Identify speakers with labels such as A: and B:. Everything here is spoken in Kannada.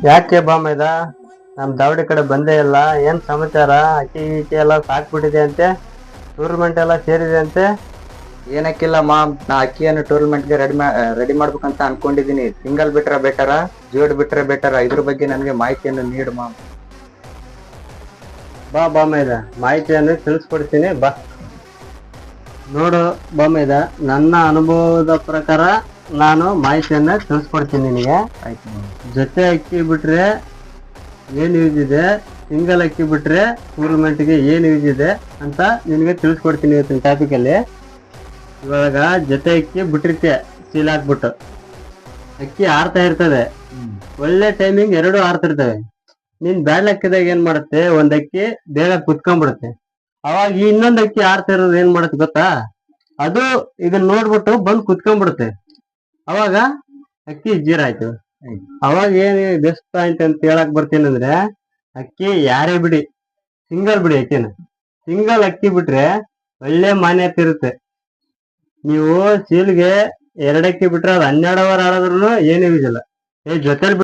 A: ಯಾಕೆ ಬಾಮೈದ ನಮ್ ದಾವಡಿ ಕಡೆ ಬಂದೇ ಇಲ್ಲ? ಏನ್ ಸಮಾಚಾರ? ಅಕ್ಕಿ ಗಿಕ್ಕಿ ಎಲ್ಲ ಸಾಕ್ಬಿಟ್ಟಿದೆ ಅಂತೆ, ಟೂರ್ನಮೆಂಟ್ ಎಲ್ಲ ಸೇರಿದೆ ಅಂತೆ.
B: ಏನಕ್ಕಿಲ್ಲ ಮಾಮ್, ನಾ ಅಕ್ಕಿಯನ್ನು ಟೂರ್ನಮೆಂಟ್ಗೆ ರೆಡಿ ಮಾಡ್ಬೇಕಂತ ಅನ್ಕೊಂಡಿದೀನಿ. ಸಿಂಗಲ್ ಬಿಟ್ರೆ ಬೆಟರ, ಜೋಡ್ ಬಿಟ್ರೆ ಬೆಟರ? ಇದ್ರ ಬಗ್ಗೆ ನನಗೆ ಮಾಹಿತಿಯನ್ನು ನೀಡು ಮಾಮ್.
A: ಬಾ ಬಾಮೈದ, ಮಾಹಿತಿಯನ್ನು ತಿಳಿಸ್ಕೊಡ್ತೀನಿ ಬಾ. ನೋಡು ಬಾಮೈದ, ನನ್ನ ಅನುಭವದ ಪ್ರಕಾರ ನಾನು ಮಾಹಿತಿಯನ್ನ ತಿಳಿಸ್ಕೊಡ್ತೀನಿ ನಿನಗೆ.
B: ಆಯ್ತು ಮಾಮ್.
A: ಜೊತೆ ಅಕ್ಕಿ ಬಿಟ್ರೆ ಏನ್ ಯೂಸ್ ಇದೆ, ಸಿಂಗಲ್ ಅಕ್ಕಿ ಬಿಟ್ರೆ ಟೂರ್ನಮೆಂಟ್ಗೆ ಏನ್ ಯೂಸ್ ಇದೆ ಅಂತ ನಿನಗೆ ತಿಳಿಸ್ಕೊಡ್ತೀನಿ ಇವತ್ತಿನ ಟಾಪಿಕ್ ಅಲ್ಲಿ. ಇವಾಗ ಜೊತೆ ಅಕ್ಕಿ ಬಿಟ್ಟಿರ್ತೀಯ, ಸೀಲ್ ಹಾಕ್ಬಿಟ್ಟು ಅಕ್ಕಿ ಆರ್ತಾ ಇರ್ತದೆ, ಒಳ್ಳೆ ಟೈಮಿಂಗ್ ಎರಡು ಆರ್ತಿರ್ತವೆ. ನೀನ್ ಬ್ಯಾಡ್ ಲೆಕ್ಕದಾಗ ಏನ್ ಮಾಡುತ್ತೆ, ಒಂದ್ ಅಕ್ಕಿ ಬೇಗ ಕುತ್ಕೊಂಡ್ಬಿಡುತ್ತೆ. ಅವಾಗ ಈ ಇನ್ನೊಂದ್ ಅಕ್ಕಿ ಆರ್ತಾ ಇರೋದು ಏನ್ ಮಾಡುತ್ತೆ ಗೊತ್ತಾ, ಅದು ಇದನ್ನ ನೋಡ್ಬಿಟ್ಟು ಬಂದು ಕುತ್ಕೊಂಡ್ಬಿಡುತ್ತೆ. ಅವಾಗ ಅಕ್ಕಿ ಜೀರ ಆಯ್ತು. ಅವಾಗ ಏನ್ ಬೆಸ್ಟ್ ಪಾಯಿಂಟ್ ಅಂತ ಹೇಳಕ್ ಬರ್ತೀನಿ ಅಂದ್ರೆ, ಅಕ್ಕಿ ಯಾರೇ ಬಿಡಿ, ಸಿಂಗಲ್ ಬಿಡಿ ಅಕ್ಕಿನ, ಸಿಂಗಲ್ ಅಕ್ಕಿ ಬಿಟ್ರೆ ಒಳ್ಳೆ ಮಾನ್ಯತೆ ಇರುತ್ತೆ. ನೀವು ಸೀಲ್ಗೆ ಎರಡಕ್ಕಿ ಬಿಟ್ರೆ ಅದು 12 ಓವರ್ ಆಡಿದ್ರು ಏನು ಯೂಸ್ ಇಲ್ಲ. ಜೊತೆಲಿ